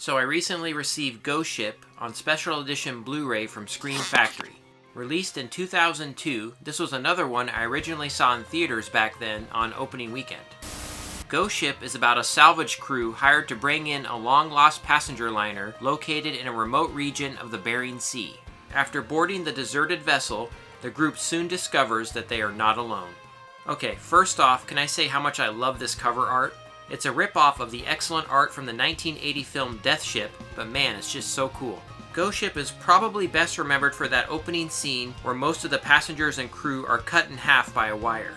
So I recently received Ghost Ship on special edition Blu-ray from Scream Factory. Released in 2002, this was another one I originally saw in theaters back then on opening weekend. Ghost Ship is about a salvage crew hired to bring in a long-lost passenger liner located in a remote region of the Bering Sea. After boarding the deserted vessel, the group soon discovers that they are not alone. Okay, first off, can I say how much I love this cover art? It's a rip-off of the excellent art from the 1980 film Death Ship, but man, it's just so cool. Ghost Ship is probably best remembered for that opening scene where most of the passengers and crew are cut in half by a wire.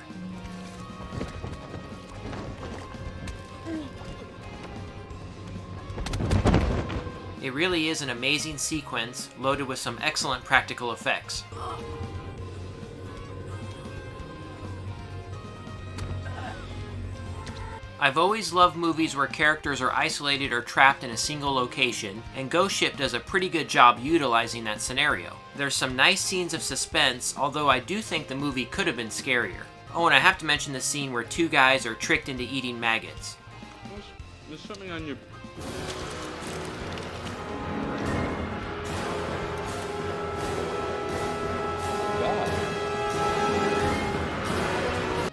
It really is an amazing sequence, loaded with some excellent practical effects. I've always loved movies where characters are isolated or trapped in a single location, and Ghost Ship does a pretty good job utilizing that scenario. There's some nice scenes of suspense, although I do think the movie could have been scarier. Oh, and I have to mention the scene where two guys are tricked into eating maggots. There's something on your...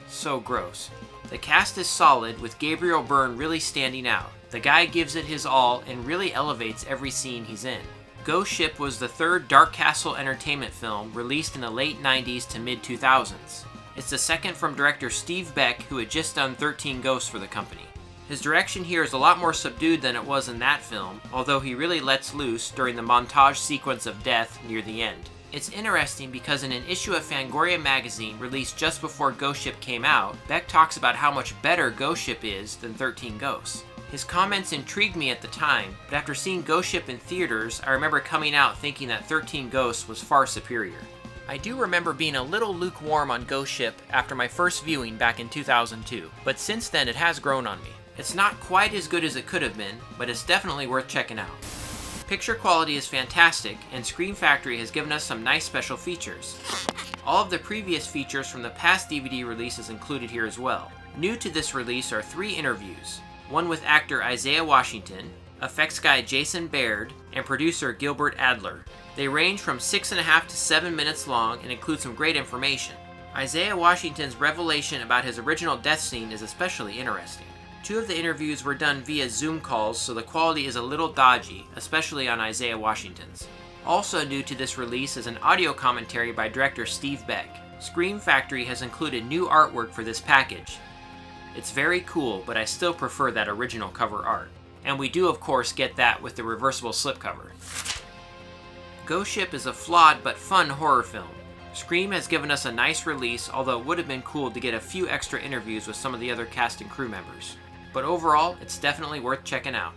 So gross. The cast is solid, with Gabriel Byrne really standing out. The guy gives it his all and really elevates every scene he's in. Ghost Ship was the third Dark Castle Entertainment film released in the late 90s to mid-2000s. It's the second from director Steve Beck, who had just done 13 Ghosts for the company. His direction here is a lot more subdued than it was in that film, although he really lets loose during the montage sequence of death near the end. It's interesting because in an issue of Fangoria magazine released just before Ghost Ship came out, Beck talks about how much better Ghost Ship is than 13 Ghosts. His comments intrigued me at the time, but after seeing Ghost Ship in theaters, I remember coming out thinking that 13 Ghosts was far superior. I do remember being a little lukewarm on Ghost Ship after my first viewing back in 2002, but since then it has grown on me. It's not quite as good as it could have been, but it's definitely worth checking out. Picture quality is fantastic, and Scream Factory has given us some nice special features. All of the previous features from the past DVD releases included here as well. New to this release are 3 interviews, one with actor Isaiah Washington, effects guy Jason Baird, and producer Gilbert Adler. They range from 6.5 to 7 minutes long and include some great information. Isaiah Washington's revelation about his original death scene is especially interesting. 2 of the interviews were done via Zoom calls, so the quality is a little dodgy, especially on Isaiah Washington's. Also new to this release is an audio commentary by director Steve Beck. Scream Factory has included new artwork for this package. It's very cool, but I still prefer that original cover art. And we do of course get that with the reversible slipcover. Ghost Ship is a flawed but fun horror film. Scream has given us a nice release, although it would have been cool to get a few extra interviews with some of the other cast and crew members. But overall, it's definitely worth checking out.